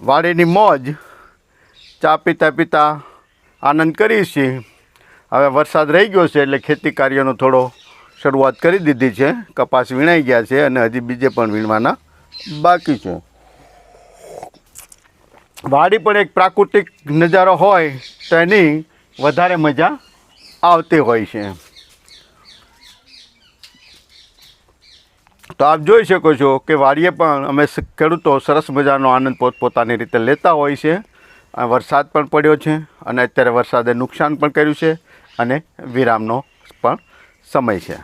વાડીની મોજ ચા પીતા પીતા આનંદ કરીએ છીએ. હવે વરસાદ રહી ગયો છે એટલે ખેતી કાર્યનો થોડો શરૂઆત કરી દીધી છે. કપાસ વીણાઈ ગયા છે અને હજી બીજે પણ વીણવાના બાકી છે. વાડી પણ એક પ્રાકૃતિક નજારો હોય તો એની વધારે મજા આવતી હોય છે. તો આપ જોઈ શકો છો કે વાડીએ પણ અમે ખેડૂતો સરસ મજાનો આનંદ પોતપોતાની રીતે લેતા હોય છે. વરસાદ પણ પડ્યો છે અને અત્યારે વરસાદે નુકસાન પણ કર્યું છે અને વિરામનો પણ સમય છે.